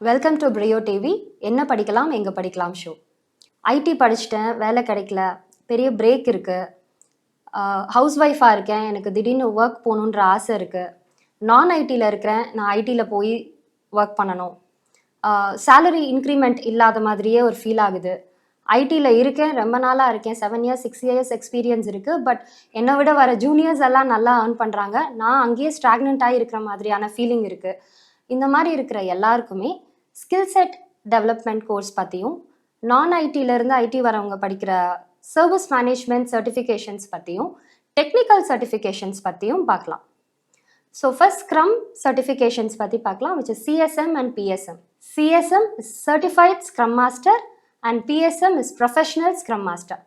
Welcome to பிரியோ TV. என்ன படிக்கலாம் எங்கே படிக்கலாம் ஷோ. ஐடி படிச்சுட்டேன், வேலை கிடைக்கல, பெரிய பிரேக் இருக்குது, ஹவுஸ் ஒய்ஃபாக இருக்கேன், எனக்கு திடீர்னு ஒர்க் போகணுன்ற ஆசை இருக்குது, நான் ஐடியில் இருக்கிறேன், நான் ஐடியில் போய் ஒர்க் பண்ணணும், சேலரி இன்க்ரிமெண்ட் இல்லாத மாதிரியே ஒரு ஃபீல் ஆகுது, ஐடியில் இருக்கேன், ரொம்ப நாளாக இருக்கேன், 7 இயர்ஸ் 6 இயர்ஸ் எக்ஸ்பீரியன்ஸ் இருக்குது, பட் என்னை விட வர ஜூனியர்ஸ் எல்லாம் நல்லா ஏர்ன் பண்ணுறாங்க, நான் அங்கேயே ஸ்டாக்னண்ட்டாக இருக்கிற மாதிரியான ஃபீலிங் இருக்குது. இந்த மாதிரி இருக்கிற எல்லாருக்குமே ஸ்கில் செட் டெவலப்மெண்ட் கோர்ஸ் பற்றியும், நான் ஐடியிலேருந்து ஐடி வரவங்க படிக்கிற சர்வீஸ் மேனேஜ்மெண்ட் சர்டிஃபிகேஷன்ஸ் பற்றியும், டெக்னிக்கல் சர்டிஃபிகேஷன்ஸ் பற்றியும் பார்க்கலாம். ஸோ ஃபர்ஸ்ட் ஸ்க்ரம் சர்டிஃபிகேஷன்ஸ் பற்றி பார்க்கலாம், which is CSM and PSM. CSM is Certified Scrum Master and PSM is Professional Scrum Master.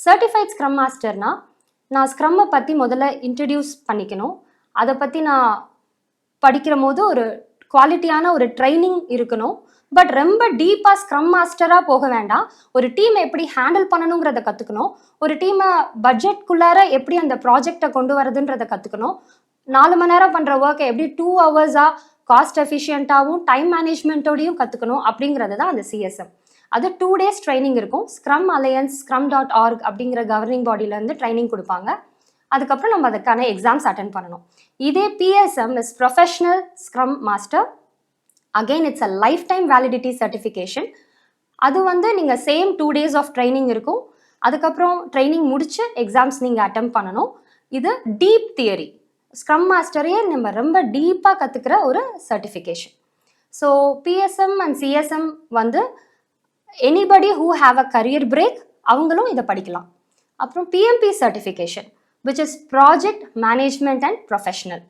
Certified Scrum Masterனா நான் ஸ்க்ரம்மை பற்றி முதல்ல இன்ட்ரடியூஸ் பண்ணிக்கணும், அதை பற்றி நான் படிக்கிற போது ஒரு குவாலிட்டியான ஒரு ட்ரைனிங் இருக்கணும். பட் ரொம்ப டீப்பாக ஸ்க்ரம் மாஸ்டராக போக வேண்டாம். ஒரு டீமை எப்படி ஹேண்டில் பண்ணணுங்கிறத கற்றுக்கணும், ஒரு டீமை பட்ஜெட்குள்ளார எப்படி அந்த ப்ராஜெக்டை கொண்டு வரதுன்றதை கற்றுக்கணும், 4 மணி நேரம் பண்ணுற ஒர்க்கை எப்படி 2 ஹவர்ஸாக காஸ்ட் எஃபிஷியண்ட்டாகவும் டைம் மேனேஜ்மெண்ட்டோடையும் கற்றுக்கணும் அப்படிங்கிறது தான் அந்த CSM. அது 2 days ட்ரைனிங் இருக்கும். ஸ்க்ரம் அலையன்ஸ் scrum.org அப்படிங்கிற கவர்னிங் பாடியிலேருந்து ட்ரைனிங் கொடுப்பாங்க. அதுக்கப்புறம் நம்ம அதுக்கான எக்ஸாம்ஸ் அட்டென்ட் பண்ணணும். இதே PSM is professional scrum master. Again it's a life time validity certification. அது நீங்கள் சேம் 2 days ஆஃப் ட்ரைனிங் இருக்கும். அதுக்கப்புறம் ட்ரைனிங் முடிச்சு எக்ஸாம்ஸ் நீங்கள் அட்டெம்ப்ட் பண்ணணும். இது டீப் தியரி, ஸ்க்ரம் மாஸ்டரையே நம்ம ரொம்ப டீப்பாக கற்றுக்கிற ஒரு certification. So PSM and CSM anybody who have a career break அவங்களும் இதை படிக்கலாம். அப்புறம் PMP certification which is project management and professional.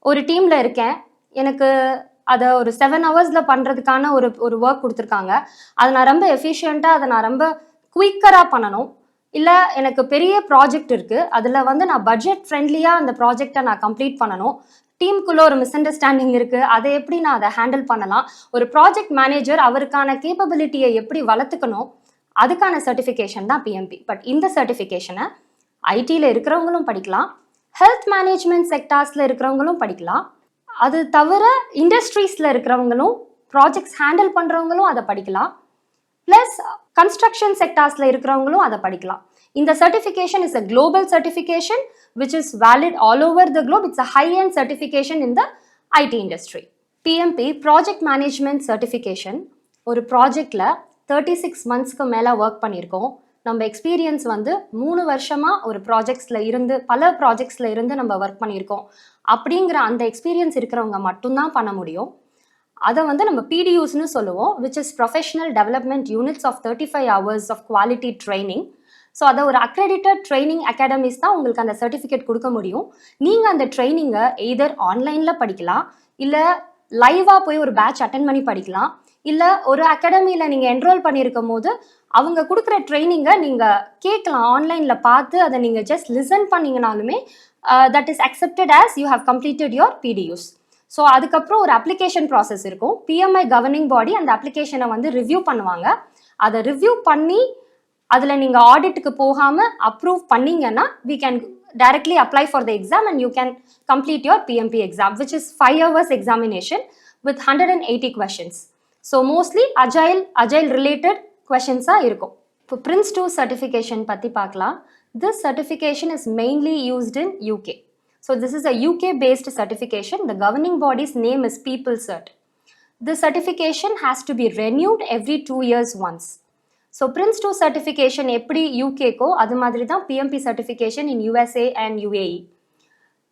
ஒரு டீமில் இருக்கேன், எனக்கு அதை ஒரு 7 ஹவர்ஸில் பண்ணுறதுக்கான ஒரு ஒர்க் கொடுத்துருக்காங்க, அதை நான் ரொம்ப எஃபிஷியண்ட்டாக அதை நான் ரொம்ப குயிக்கராக பண்ணணும். இல்லை எனக்கு பெரிய ப்ராஜெக்ட் இருக்குது, அதில் நான் பட்ஜெட் ஃப்ரெண்ட்லியாக அந்த ப்ராஜெக்டை நான் கம்ப்ளீட் பண்ணணும், டீமுக்குள்ளே ஒரு மிஸ் அண்டர்ஸ்டாண்டிங் இருக்குது, அதை எப்படி நான் அதை ஹேண்டில் பண்ணலாம், ஒரு ப்ராஜெக்ட் மேனேஜர் அவருக்கான கேப்பபிலிட்டியை எப்படி வளர்த்துக்கணும், அதுக்கான சர்டிஃபிகேஷன் தான் PMP. பட் இந்த சர்டிஃபிகேஷனை ஐடியில் இருக்கிறவங்களும் படிக்கலாம், ஹெல்த் மேனேஜ்மெண்ட் செக்டார்ஸில் இருக்கிறவங்களும் படிக்கலாம், அது தவிர இண்டஸ்ட்ரீஸில் இருக்கிறவங்களும் ப்ராஜெக்ட்ஸ் ஹேண்டில் பண்ணுறவங்களும் அதை படிக்கலாம், ப்ளஸ் கன்ஸ்ட்ரக்ஷன் செக்டார்ஸில் இருக்கிறவங்களும் அதை படிக்கலாம். இந்த certification is a global certification which is valid all over the Globe. It's a high and certification in the IT industry. PMP project management certification. ஒரு ப்ராஜெக்டில் 36 monthsக்கு மேலே ஒர்க் பண்ணியிருக்கோம், நம்ம எக்ஸ்பீரியன்ஸ் 3 வருஷமாக ஒரு பல ப்ராஜெக்ட்ஸில் இருந்து நம்ம ஒர்க் பண்ணியிருக்கோம் அப்படிங்கிற அந்த எக்ஸ்பீரியன்ஸ் இருக்கிறவங்க மட்டும்தான் பண்ண முடியும். அதை நம்ம PDUsன்னு சொல்லுவோம், which is professional development units of 35 hours of quality training. So அதை ஒரு அக்ரெடிட்டட் ட்ரைனிங் அகாடமிஸ் தான் உங்களுக்கு அந்த சர்டிஃபிகேட் கொடுக்க முடியும். நீங்கள் அந்த ட்ரைனிங்கை எய்தர் ஆன்லைனில் படிக்கலாம், இல்லை லைவாக போய் ஒரு பேட்ச் அட்டென்ட் பண்ணி படிக்கலாம், இல்லை ஒரு அகாடமியில் நீங்கள் என்ரோல் பண்ணியிருக்கும் போது அவங்க கொடுக்குற ட்ரைனிங்கை நீங்கள் கேட்கலாம், ஆன்லைனில் பார்த்து அதை நீங்கள் ஜஸ்ட் லிசன் பண்ணிங்கனாலுமே that is accepted as you have completed your PDUs. So அதுக்கப்புறம் ஒரு அப்ளிகேஷன் ப்ராசஸ் இருக்கும். PMI கவர்னிங் பாடி அந்த அப்ளிகேஷனை ரிவ்யூ பண்ணுவாங்க. அதை ரிவ்யூ பண்ணி அதில் நீங்கள் ஆடிட்டுக்கு போகாமல் அப்ரூவ் பண்ணிங்கன்னா we can directly apply for the exam and you can complete your PMP exam, which is 5 hours examination with 180 questions. So mostly agile related கொஷின்ஸாக இருக்கும். இப்போ Prince2 certification பற்றி பார்க்கலாம். This certification is mainly used in UK. So this is a UK-based certification. The governing body's name is PeopleCert. This certification has to be renewed every 2 years once. So Prince2 certification எப்படி UKக்கோ அது மாதிரி தான் PMP certification in USA and UAE.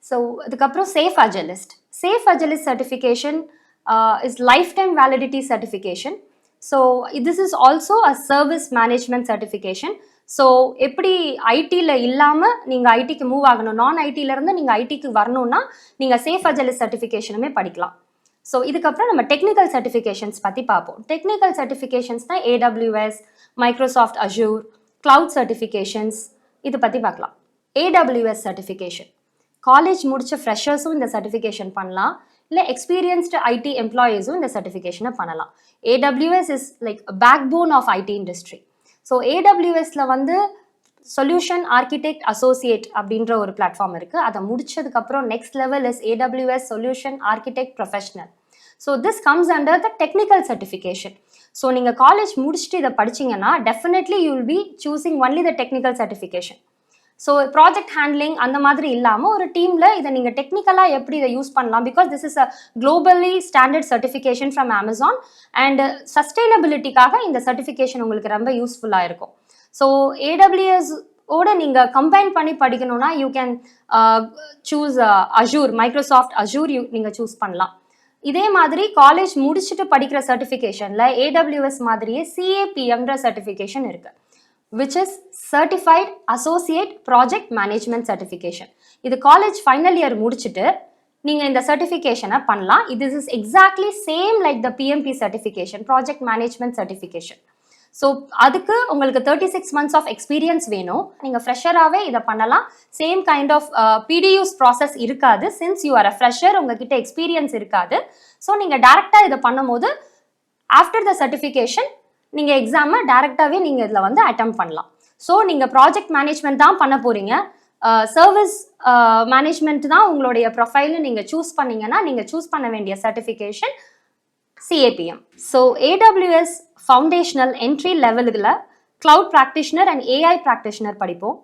So அதுக்கப்புறம் Safe Agilist. Safe Agilist certification is lifetime validity certification. So this is also a service management certification. So எப்படி ஐடியில் இல்லாமல் நீங்கள் ஐடிக்கு மூவ் ஆகணும், நான் ஐடியிலேருந்து நீங்கள் ஐடிக்கு வரணும்னா நீங்கள் சேஃப் அஜிலிஸ்ட் சர்டிஃபிகேஷனுமே படிக்கலாம். ஸோ இதுக்கப்புறம் நம்ம டெக்னிக்கல் சர்டிஃபிகேஷன்ஸ் பற்றி பார்ப்போம். டெக்னிக்கல் சர்டிஃபிகேஷன்ஸ் தான் AWS, Microsoft Azure, cloud certifications, இது பற்றி பார்க்கலாம். AWS சர்டிஃபிகேஷன் காலேஜ் முடித்த ஃப்ரெஷர்ஸும் இந்த சர்டிஃபிகேஷன் பண்ணலாம், இல்லை எக்ஸ்பீரியன்ஸ்டு ஐடி எம்ப்ளாயீஸும் இந்த சர்டிஃபிகேஷனை பண்ணலாம். AWS is like back bone of IT industry. So AWSல சொல்யூஷன் ஆர்கிடெக்ட் அசோசியேட் அப்படின்ற ஒரு பிளாட்ஃபார்ம் இருக்குது. அதை முடிச்சதுக்கப்புறம் next level is AWS solution architect professional. So this comes under the technical certification. So நீங்கள் காலேஜ் முடிச்சுட்டு இதை படிச்சிங்கன்னா definitely you will be choosing only the technical certification. So project handling அந்த மாதிரி இல்லாமல் ஒரு டீமில் இதை நீங்கள் டெக்னிக்கலாக எப்படி இதை யூஸ் பண்ணலாம், because this is a globally standard certification from Amazon and சஸ்டைனபிலிட்டிக்காக இந்த சர்டிஃபிகேஷன் உங்களுக்கு ரொம்ப யூஸ்ஃபுல்லாக இருக்கும். ஸோ AWS ஓட நீங்கள் கம்பைன் பண்ணி படிக்கணும்னா you can choose Azure, Microsoft Azure நீங்கள் சூஸ் பண்ணலாம். இதே மாதிரி காலேஜ் முடிச்சுட்டு படிக்கிற சர்டிஃபிகேஷனில் AWS மாதிரியே CAPMன்ற சர்டிஃபிகேஷன் இருக்குது, which is Certified Associate Project Management Certification. இது காலேஜ் ஃபைனல் இயர் முடிச்சுட்டு நீங்கள் இந்த சர்டிஃபிகேஷனை பண்ணலாம். this is exactly same like the PMP certification, Project Management Certification. So அதுக்கு உங்களுக்கு 36 months ஆஃப் எக்ஸ்பீரியன்ஸ் வேணும். நீங்கள் ஃப்ரெஷராகவே இதை பண்ணலாம். Same kind of PDUs process இருக்காது. Since you are a fresher, உங்ககிட்ட எக்ஸ்பீரியன்ஸ் இருக்காது. ஸோ நீங்கள் டேரெக்டாக இதை பண்ணும்போது ஆஃப்டர் த சர்டிஃபிகேஷன் நீங்கள் எக்ஸாமை டேரெக்டாகவே நீங்கள் இதில் வந்து அட்டெம்ப்ட் பண்ணலாம். ஸோ நீங்கள் ப்ராஜெக்ட் மேனேஜ்மெண்ட் தான் பண்ண போகிறீங்க, சர்வீஸ் மேனேஜ்மெண்ட் தான் உங்களுடைய ப்ரொஃபைலு நீங்கள் சூஸ் பண்ணீங்கன்னா நீங்கள் சூஸ் பண்ண வேண்டிய certification CAPM. So AWS foundational entry லெவலுக்குள்ள cloud practitioner and AI practitioner படிப்போம்.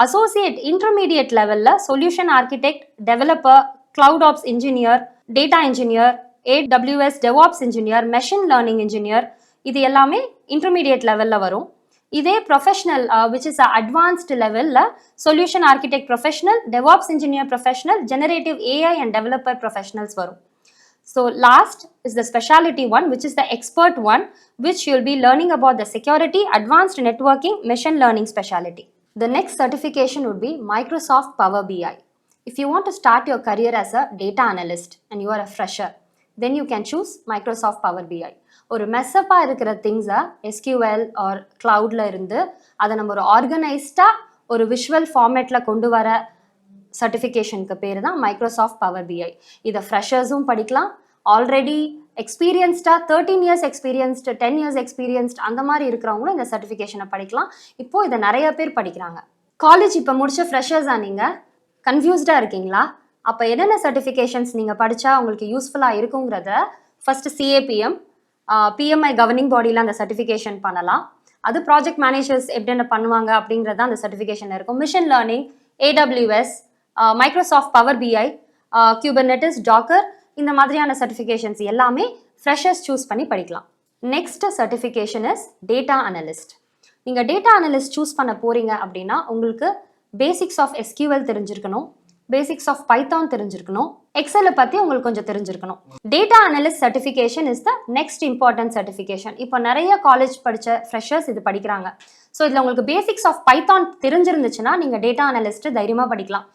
அசோசியேட் இன்டர்மீடியட் லெவலில் solution architect, developer, cloud ops engineer, data engineer, AWS DevOps engineer, machine learning engineer, இது எல்லாமே இன்டர்மீடியட் லெவலில் வரும். இதே ப்ரொஃபஷனல் விச் இஸ் அட்வான்ஸ்டு லெவலில் solution architect professional, DevOps engineer professional, generative AI and developer professionals வரும். So last is the specialty one, which is the expert one, which you'll be learning about the security, advanced networking, machine learning specialty. The next certification would be Microsoft Power BI. If you want to start your career as a data analyst and you are a fresher, then you can choose Microsoft Power BI. ஒரு மெஸ்ஸப்பாக இருக்கிற திங்ஸை SQL R க்ளவுடில் இருந்து அதை நம்ம ஒரு ஆர்கனைஸ்டாக ஒரு visual ஃபார்மேட்டில் கொண்டு வர சர்டிஃபிகேஷனுக்கு பேர் தான் மைக்ரோசாஃப்ட் பவர் BI. இதை ஃப்ரெஷர்ஸும் படிக்கலாம், ஆல்ரெடி எக்ஸ்பீரியன்ஸ்டாக 13 years எக்ஸ்பீரியன்ஸ்டு, 10 years எக்ஸ்பீரியன்ஸ்ட் அந்த மாதிரி இருக்கிறவங்களும் இந்த சர்டிஃபிகேஷனை படிக்கலாம். இப்போது இதை நிறைய பேர் படிக்கிறாங்க. காலேஜ் இப்போ முடிச்ச ஃப்ரெஷர்ஸாக நீங்கள் கன்ஃபியூஸ்டாக இருக்கீங்களா? அப்போ என்னென்ன சர்டிஃபிகேஷன்ஸ் நீங்கள் படித்தா உங்களுக்கு யூஸ்ஃபுல்லாக இருக்குங்கிறத ஃபஸ்ட்டு CAPM, PMI கவர்னிங் பாடியில் அந்த சர்டிஃபிகேஷன் பண்ணலாம். அது ப்ராஜெக்ட் மேனேஜர்ஸ் எப்படின்னு பண்ணுவாங்க அப்படிங்கிறது அந்த சர்டிஃபிகேஷன் இருக்கும். Machine learning, AWS, Microsoft power BI, Kubernetes, Docker, இந்த மாதிரியான சர்டிஃபிகேஷன்ஸ் எல்லாமே ஃப்ரெஷர்ஸ் சூஸ் பண்ணி படிக்கலாம். Next certification is data analyst. நீங்கள் டேட்டா அனலிஸ்ட் சூஸ் பண்ண போகிறீங்க அப்படின்னா உங்களுக்கு பேசிக்ஸ் ஆஃப் SQL தெரிஞ்சிருக்கணும், பேசிக்ஸ் ஆஃப் பைத்தான் தெரிஞ்சிருக்கணும், எக்ஸலை பற்றி உங்களுக்கு கொஞ்சம் தெரிஞ்சிருக்கணும். Data analyst certification is the next important certification. இப்போ நிறைய காலேஜ் படித்த ஃப்ரெஷர்ஸ் இது படிக்கிறாங்க. ஸோ இதில் உங்களுக்கு பேசிக்ஸ் ஆஃப் பைத்தான் தெரிஞ்சிருந்துச்சுன்னா நீங்கள் டேட்டா அனலிஸ்ட்டு தைரியமாக படிக்கலாம்.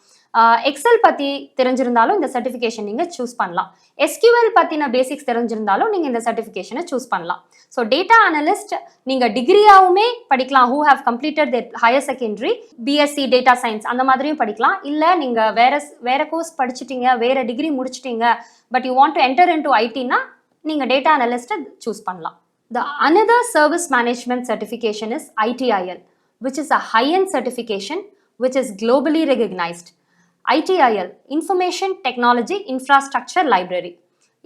எக்ஸல் பற்றி தெரிஞ்சிருந்தாலும் இந்த சர்டிஃபிகேஷன் நீங்கள் சூஸ் பண்ணலாம். SQL பற்றின பேசிக்ஸ் தெரிஞ்சிருந்தாலும் நீங்கள் இந்த சர்டிஃபிகேஷனை சூஸ் பண்ணலாம். ஸோ டேட்டா அனலிஸ்ட் நீங்கள் டிகிரியாகவுமே படிக்கலாம், who have completed their higher secondary, BSc data science அந்த மாதிரியும் படிக்கலாம். இல்லை நீங்கள் வேற கோர்ஸ் படிச்சுட்டீங்க, வேறு டிகிரி முடிச்சிட்டீங்க, but you want to enter in to ஐடினா நீங்கள் டேட்டா அனலிஸ்ட்டை சூஸ் பண்ணலாம். The another service management certification is ITIL, which is a high-end certification which is globally recognized. ITIL, Information Technology Infrastructure Library.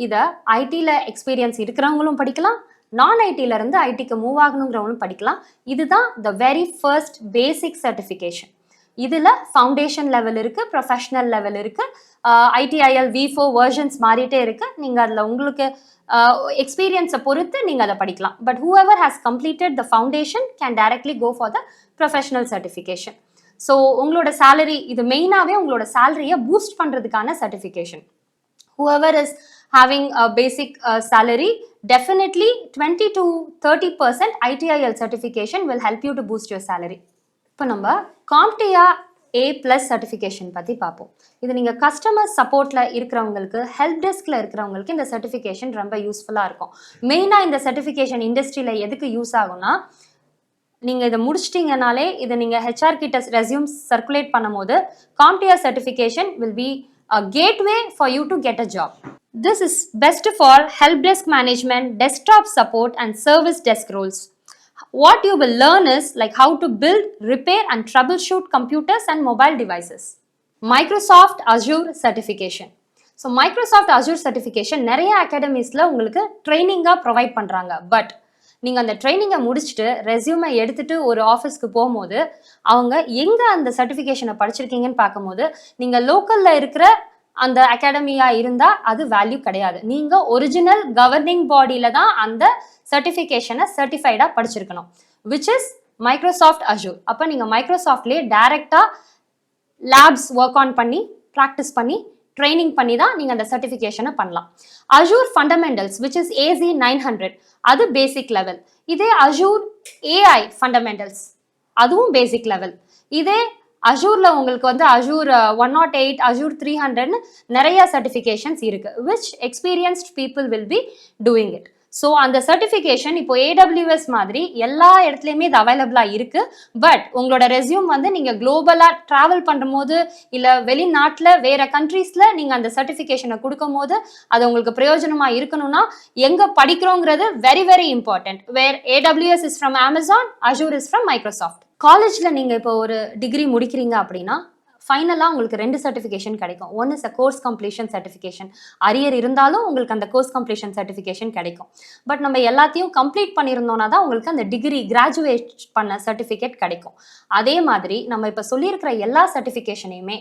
இதை ஐடியில் experience இருக்கிறவங்களும் படிக்கலாம், நான் ஐடியில் இருந்து ஐடிக்கு மூவ் ஆகணுங்கிறவங்களும் படிக்கலாம். இதுதான் the very first basic certification. இதில் ஃபவுண்டேஷன் லெவல் இருக்குது, ப்ரொஃபஷனல் லெவல் இருக்குது, ITIL V4 வெர்ஷன்ஸ் மாறிட்டே இருக்குது. நீங்கள் அதில் உங்களுக்கு எக்ஸ்பீரியன்ஸை பொறுத்து நீங்கள் அதை படிக்கலாம். But whoever has completed the foundation can directly go for the professional certification. So உங்களோட சேலரி, இது மெயினாகவே உங்களோட சேலரியை பூஸ்ட் பண்ணுறதுக்கான certification. whoever is having a basic salary, definitely 20 to 30% ITIL certification will help you to boost your salary. இப்போ நம்ம CompTIA A+ certification பற்றி பார்ப்போம். இது நீங்கள் கஸ்டமர் சப்போர்ட்டில் இருக்கிறவங்களுக்கு, ஹெல்ப் டெஸ்கில் இருக்கிறவங்களுக்கு இந்த சர்டிஃபிகேஷன் ரொம்ப யூஸ்ஃபுல்லாக இருக்கும். மெயினாக இந்த சர்டிஃபிகேஷன் இண்டஸ்ட்ரியில் எதுக்கு யூஸ் ஆகும்னா, நீங்கள் இதை முடிச்சிட்டிங்கனாலே இதை நீங்கள் HR கிட்ட ரெஸ்யூம் சர்க்குலேட் பண்ணும் போது CompTIA certification will be a gateway for you to get a job. This is best for help desk management, desktop support and service desk roles. What you will learn is like how to build, repair and troubleshoot computers and mobile devices. Microsoft Azure certification. So Microsoft Azure certification நிறைய அகாடமிஸில் உங்களுக்கு ட்ரைனிங்காக provide பண்ணுறாங்க. But நீங்கள் அந்த ட்ரைனிங்கை முடிச்சுட்டு ரெஸ்யூமை எடுத்துகிட்டு ஒரு ஆஃபீஸ்க்கு போகும்போது அவங்க எங்கே அந்த சர்டிஃபிகேஷனை படிச்சிருக்கீங்கன்னு பார்க்கும்போது நீங்கள் லோக்கலில் இருக்கிற அந்த அகாடமியாக இருந்தால் அது வேல்யூ கிடையாது. நீங்கள் ஒரிஜினல் கவர்னிங் பாடியில் தான் அந்த சர்டிஃபிகேஷனை சர்டிஃபைடாக படிச்சிருக்கணும், விச் இஸ் மைக்ரோசாஃப்ட் அஜூர். அப்போ நீங்கள் மைக்ரோசாஃப்ட்லேயே டைரெக்டாக லேப்ஸ் ஒர்க் ஆன் பண்ணி ப்ராக்டிஸ் பண்ணி ட்ரைனிங் பண்ணி தான் நீங்கள் அந்த சர்டிஃபிகேஷனை பண்ணலாம். Azure fundamentals which is AZ 900 அது பேசிக் லெவல். இதே அஜூர் AI ஃபண்டமெண்டல்ஸ் அதுவும் பேசிக் லெவல். இதே அஜூர்ல உங்களுக்கு வந்து அஜூர் 108 அஜூர் 300 நிறைய சர்டிஃபிகேஷன்ஸ் இருக்கு, which experienced people will be doing it. So அந்த சர்டிஃபிகேஷன் இப்போ AWS மாதிரி எல்லா இடத்துலையுமே இது அவைலபிளாக இருக்கு. பட் உங்களோட ரெஸ்யூம் வந்து நீங்கள் குளோபலாக ட்ராவல் பண்ணும்போது இல்லை வெளிநாட்டில் வேற கண்ட்ரீஸில் நீங்கள் அந்த சர்டிஃபிகேஷனை கொடுக்கும் போது அது உங்களுக்கு பிரயோஜனமாக இருக்கணும்னா எங்கே படிக்கிறோங்கிறது very very important. Where AWS is from Amazon, Azure is from Microsoft. காலேஜில் நீங்கள் இப்போ ஒரு டிகிரி முடிக்கிறீங்க அப்படின்னா ஃபைனலாக உங்களுக்கு 2 சர்டிஃபிகேஷன் கிடைக்கும். One is a course completion certification. Arrear இருந்தாலும் உங்களுக்கு அந்த கோர்ஸ் கம்ப்ளீஷன் சர்டிஃபிகேஷன் கிடைக்கும். பட் நம்ம எல்லாத்தையும் கம்ப்ளீட் பண்ணியிருந்தோம்னா தான் உங்களுக்கு அந்த டிகிரி கிராஜுவேட் பண்ண சர்டிஃபிகேட் கிடைக்கும். அதே மாதிரி நம்ம இப்போ சொல்லியிருக்கிற எல்லா சர்டிஃபிகேஷனையுமே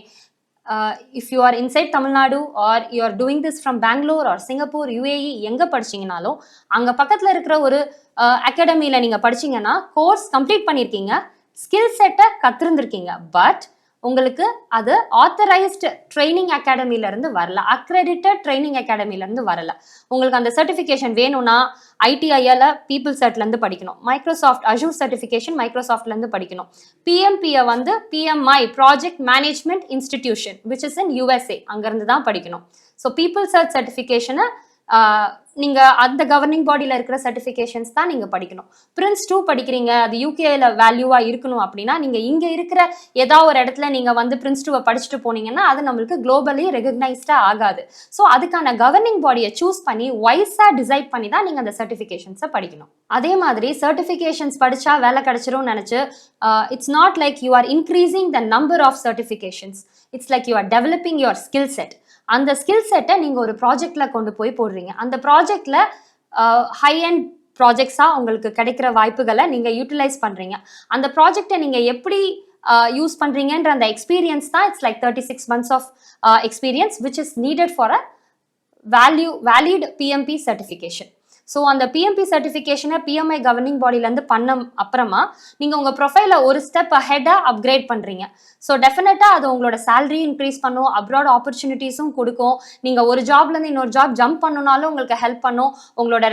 if you are inside Tamil Nadu are you are doing this from Bangalore R Singapore UAE எங்கே படிச்சிங்கனாலும் அங்கே பக்கத்தில் இருக்கிற ஒரு அகாடமியில் நீங்கள் படிச்சிங்கன்னா கோர்ஸ் கம்ப்ளீட் பண்ணியிருக்கீங்க, ஸ்கில் செட்டை கற்றுருந்துருக்கீங்க. பட் உங்களுக்கு அது ஆத்தரைஸ்டு ட்ரைனிங் அகாடமிலேருந்து வரல, அக்ரெடிட்டட் ட்ரைனிங் அகாடமிலேருந்து வரல. உங்களுக்கு அந்த சர்டிஃபிகேஷன் வேணும்னா ITIL பீப்புள் சர்ட்லேருந்து படிக்கணும், மைக்ரோசாஃப்ட் அஜூர் சர்டிஃபிகேஷன் மைக்ரோசாஃப்ட்லேருந்து படிக்கணும், PMP வந்து PMI project management institution which is in USA அங்கேருந்து தான் படிக்கணும். ஸோ பீப்புள் சர்ட் சர்டிஃபிகேஷனை நீங்கள் அந்த கவர்னிங் பாடியில் இருக்கிற சர்டிஃபிகேஷன்ஸ் தான் நீங்கள் படிக்கணும். Prince 2 படிக்கிறீங்க, அது UKல வேல்யூவாக இருக்கணும் அப்படின்னா நீங்கள் இங்கே இருக்கிற ஏதாவது ஒரு இடத்துல நீங்கள் வந்து Prince 2 படிச்சுட்டு போனீங்கன்னா அது நம்மளுக்கு குளோபலி ரெகக்னைஸ்டாக ஆகாது. ஸோ அதுக்கான கவர்னிங் பாடியை சூஸ் பண்ணி வைஸாக டிசைட் பண்ணி தான் நீங்கள் அந்த சர்டிஃபிகேஷன்ஸை படிக்கணும். அதே மாதிரி சர்டிஃபிகேஷன்ஸ் படித்தா வேலை கிடைச்சிரும்னு நினச்சி it's not like you are increasing the number of certifications, it's like you are developing your skill set. அந்த ஸ்கில் செட்டை நீங்கள் ஒரு ப்ராஜெக்டில் கொண்டு போய் போடுறீங்க. அந்த ப்ராஜெக்டில் ஹை அண்ட் ப்ராஜெக்ட்ஸாக உங்களுக்கு கிடைக்கிற வாய்ப்புகளை நீங்கள் யூட்டிலைஸ் பண்ணுறீங்க. அந்த ப்ராஜெக்டை நீங்கள் எப்படி யூஸ் பண்ணுறீங்கன்ற அந்த எக்ஸ்பீரியன்ஸ் தான் it's like 36 months of experience which is needed for a valid PMP certification. ஸோ அந்த PMP சர்டிஃபிகேஷனை PMI கவர்னிங் பாடியிலேருந்து பண்ண அப்புறமா நீங்கள் உங்கள் ப்ரொஃபைலை ஒரு ஸ்டெப் அஹெட்டாக அப்கிரேட் பண்ணுறீங்க. ஸோ டெஃபினட்டாக அது உங்களோட சேலரி இன்க்ரீஸ் பண்ணும், அப்ராட் ஆப்பர்ச்சுனிட்டிஸும் கொடுக்கும். நீங்கள் ஒரு ஜாப்லேருந்து இன்னொரு ஜாப் ஜம்ப் பண்ணணுனாலும் உங்களுக்கு ஹெல்ப் பண்ணும். உங்களோட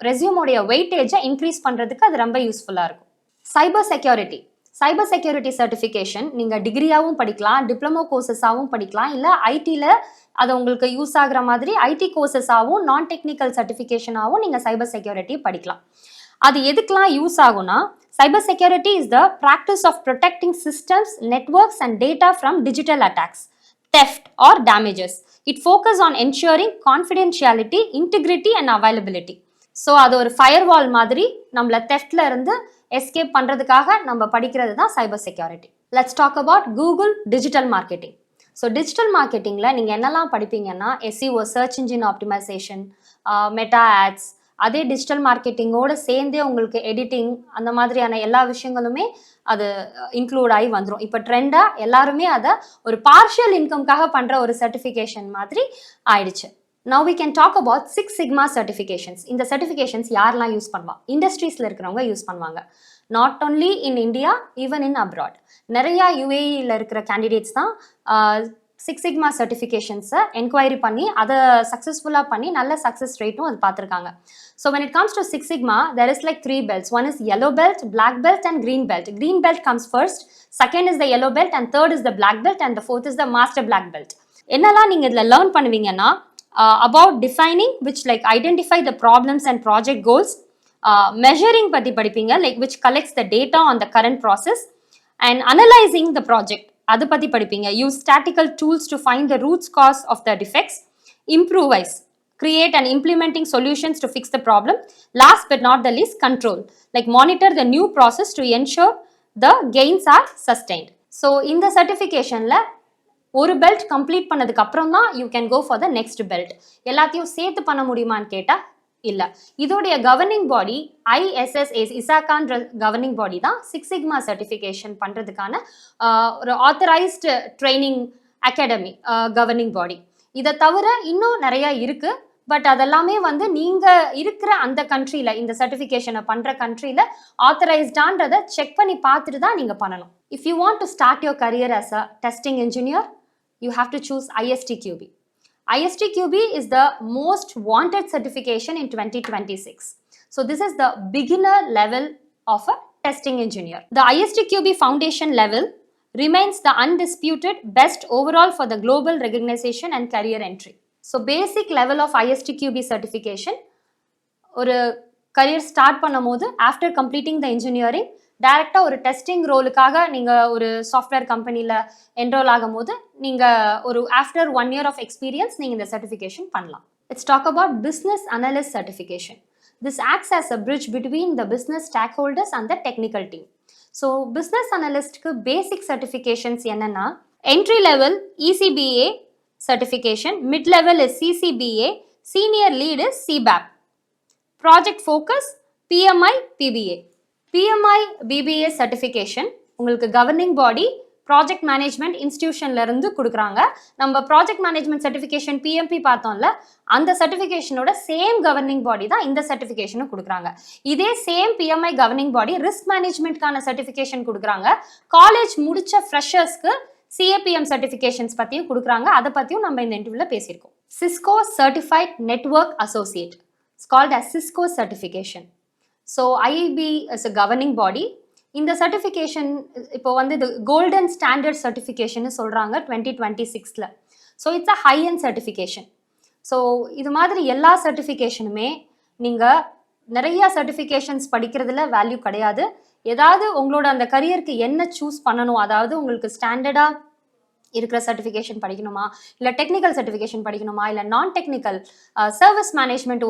ரெஸ்யூமோடைய வெயிட்டேஜை இன்க்ரீஸ் பண்ணுறதுக்கு அது ரொம்ப யூஸ்ஃபுல்லாக இருக்கும். சைபர் செக்யூரிட்டி சர்டிஃபிகேஷன் நீங்கள் டிகிரியாகவும் படிக்கலாம், டிப்ளமோ கோர்சஸாகவும் படிக்கலாம், இல்லை ஐடியில் அது உங்களுக்கு யூஸ் ஆகிற மாதிரி IT கோர்சஸாகவும் நான் டெக்னிக்கல் சர்டிஃபிகேஷனாகவும் நீங்கள் சைபர் செக்யூரிட்டி படிக்கலாம். அது எதுக்கெலாம் யூஸ் ஆகும்னா, cyber security is the practice of protecting systems, networks and data from digital attacks, theft or damages. It focus on ensuring confidentiality, integrity and availability. So அது ஒரு firewall மாதிரி நம்மளை தெஃப்ட்ல இருந்து எஸ்கேப் பண்ணுறதுக்காக நம்ம படிக்கிறது தான் cyber security. Let's talk about Google digital marketing. So digital மார்க்கெட்டிங்கில் நீங்கள் என்னெல்லாம் படிப்பீங்கன்னா SEO, search engine optimisation, meta ads, அதே டிஜிட்டல் மார்க்கெட்டிங்கோடு சேர்ந்தே உங்களுக்கு எடிட்டிங் அந்த மாதிரியான எல்லா விஷயங்களுமே அது இன்க்ளூட் ஆகி வந்துடும். இப்போ ட்ரெண்டாக எல்லாருமே அதை ஒரு பார்ஷியல் இன்கம்காக பண்ணுற ஒரு சர்டிஃபிகேஷன் மாதிரி ஆயிடுச்சு. Now we can talk about 6 Sigma certifications. இந்த certifications யாரெல்லாம் யூஸ் பண்ணுவா? இண்டஸ்ட்ரீஸில் இருக்கிறவங்க யூஸ் பண்ணுவாங்க. Not only in India, even in abroad. நிறையா UAEயில் இருக்கிற கேண்டிடேட்ஸ் தான் 6 Sigma certifications என்கொயரி பண்ணி அதை சக்ஸஸ்ஃபுல்லாக பண்ணி நல்ல சக்ஸஸ் ரேட்டும் அது பார்த்துருக்காங்க. So when it comes to 6 Sigma, there is like 3 belts. One is yellow belt, black belt and green belt. Green belt comes first, second is the yellow belt and third is the black belt and the fourth is the master black belt. என்னெல்லாம் நீங்கள் இதில் learn பண்ணுவீங்கன்னா, about defining, which like identify the problems and project goals, measuring பத்தி படிப்பீங்க, like which collects the data on the current process, and analyzing the project அது பத்தி படிப்பீங்க. Use statistical tools to find the root cause of the defects, improvise, create and implementing solutions to fix the problem. Last but not the least, control, like monitor the new process to ensure the gains are sustained. So இந்த certificationல ஒரு belt complete பண்ணதுக்கு அப்புறம் தான் you can go for the next belt. எல்லாத்தையும் சேர்த்து பண்ண முடியுமான்னு கேட்டா இல்ல. இதோடைய கவர்னிங் பாடி இசாகான்ற கவர்னிங் பாடி தான் சிக்ஸ் சிக்மா சர்டிஃபிகேஷன் பண்றதுக்கான ஒரு ஆத்தரைஸ்டு ட்ரைனிங் அகாடமி கவர்னிங் பாடி. இதை தவிர இன்னும் நிறைய இருக்கு. பட் அதெல்லாமே வந்து நீங்க இருக்கிற அந்த கண்ட்ரியில இந்த சர்டிஃபிகேஷனை பண்ற கண்ட்ரியில ஆத்தரைஸ்டான்றதை செக் பண்ணி பார்த்துட்டு தான் நீங்க பண்ணணும். If you want to start your career as a testing engineer, you have to choose ISTQB. ISTQB is the most wanted certification in 2026. So this is the beginner level of a testing engineer. The ISTQB foundation level remains the undisputed best overall for the global recognition and career entry. So basic level of ISTQB certification, ஒரு career start பண்ணும் போது after completing the engineering டைரக்டாக ஒரு testing ரோலுக்காக நீங்கள் ஒரு software கம்பெனியில் enrol ஆகும் போது நீங்கள் ஒரு ஆஃப்டர் 1 year ஆஃப் எக்ஸ்பீரியன்ஸ் நீங்கள் இந்த சர்டிஃபிகேஷன் பண்ணலாம். Let's talk about business analyst certification. This acts as a bridge between the business stakeholders and the technical team. So business analystக்கு basic certifications என்னன்னா entry level ECBA certification, mid level is CCBA, senior lead is CBAP. Project focus PMI PBA. PMI BBA certification உங்களுக்கு governing பாடி project management இன்ஸ்டிடியூஷன்ல இருந்து கொடுக்குறாங்க. நம்ம project management certification PMP பார்த்தோம்ல, அந்த சர்டிஃபிகேஷனோட same governing பாடி தான் இந்த சர்டிஃபிகேஷனும் கொடுக்குறாங்க. இதே same PMI governing body risk மேனேஜ்மெண்ட்கான சர்டிஃபிகேஷன் கொடுக்குறாங்க. காலேஜ் முடிச்ச ஃப்ரெஷர்ஸ்க்கு CAPM சர்டிஃபிகேஷன்ஸ் பற்றியும் கொடுக்குறாங்க. அதை பற்றியும் நம்ம இந்த இன்டர்வியூவில் பேசியிருக்கோம். Cisco certified network associate, it's called as Cisco certification. So IIB is a governing body. இந்த சர்டிஃபிகேஷன் இப்போ வந்து இது கோல்டன் ஸ்டாண்டர்ட் சர்டிஃபிகேஷன் சொல்கிறாங்க 2026. So it's a high and certification. So இது மாதிரி எல்லா சர்டிஃபிகேஷனுமே நீங்கள் நிறைய சர்டிஃபிகேஷன்ஸ் படிக்கிறதுல வேல்யூ கிடையாது. ஏதாவது உங்களோட அந்த கரியருக்கு என்ன சூஸ் பண்ணணும், அதாவது உங்களுக்கு ஸ்டாண்டர்டாக இருக்கிற சர்டிஃபிகேஷன் படிக்கணுமா, இல்லை டெக்னிக்கல் சர்டிஃபிகேஷன் படிக்கணுமா, இல்லை நான் technical service management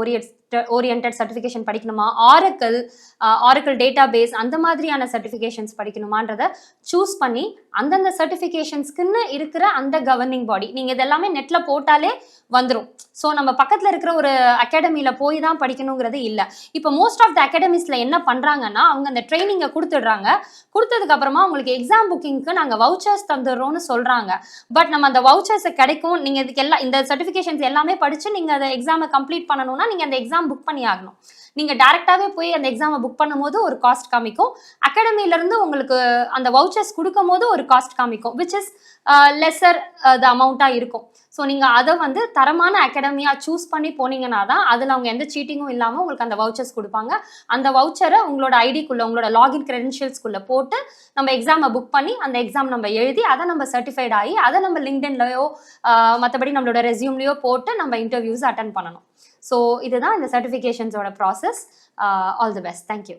orient certification படிக்கணுமா, ஆரக்கிள் டேட்டா பேஸ் அந்த மாதிரியான சர்டிஃபிகேஷன்ஸ் படிக்கணுமான்றதை சூஸ் பண்ணி அந்தந்த சர்டிஃபிகேஷன்ஸ்க்குன்னு இருக்கிற அந்த கவர்னிங் பாடி நீங்கள் இதெல்லாமே நெட்டில் போட்டாலே வந்துடும். ஸோ நம்ம பக்கத்தில் இருக்கிற ஒரு அகாடமியில் போய் தான் படிக்கணுங்கிறது இல்லை. இப்போ மோஸ்ட் ஆஃப் த அகாடமிஸில் என்ன பண்ணுறாங்கன்னா அவங்க அந்த ட்ரைனிங்கை கொடுத்துடுறாங்க. கொடுத்ததுக்கு அப்புறமா உங்களுக்கு எக்ஸாம் புக்கிங்க்கு நாங்கள் வவுச்சர்ஸ் தந்துடுறோம்னு சொல்கிறாங்க. பட் நம்ம அந்த வவுச்சர்ஸை கிடைக்கும். நீங்கள் இதுக்கு எல்லாம் இந்த சர்டிஃபிகேஷன்ஸ் எல்லாமே படித்து நீங்கள் அந்த எக்ஸாமை கம்ப்ளீட் பண்ணணும்னா நீங்கள் அந்த எக்ஸாம் புக் பண்ணி ஆகணும். நீங்கள் டேரெக்டாகவே போய் அந்த எக்ஸாமை புக் பண்ணும்போது ஒரு காஸ்ட் காமிக்கும். அகாடமிலேருந்து உங்களுக்கு அந்த வவுச்சர்ஸ் கொடுக்கும் போது ஒரு காஸ்ட் காமிக்கும், விச் இஸ் லெஸர் த அமௌண்ட்டாக இருக்கும். ஸோ நீங்கள் அதை வந்து தரமான அகாடமியாக சூஸ் பண்ணி போனீங்கன்னா தான் அதில் அவங்க எந்த சீட்டிங்கும் இல்லாமல் உங்களுக்கு அந்த வவுச்சர்ஸ் கொடுப்பாங்க. அந்த வவுச்சரை உங்களோட ஐடிக்குள்ளே உங்களோட லாகின் கிரெடென்ஷியல்ஸ்குள்ளே போட்டு நம்ம எக்ஸாமை புக் பண்ணி அந்த எக்ஸாம் நம்ம எழுதி அதை நம்ம சர்டிஃபைட் ஆகி அதை நம்ம லிங்க்டின்லையோ மற்றபடி நம்மளோட ரெஸ்யூம்லையோ போட்டு நம்ம இன்டர்வியூஸ் அட்டன் பண்ணணும். ஸோ இதுதான் இந்த சர்டிஃபிகேஷன்ஸோட process. All the best. Thank you.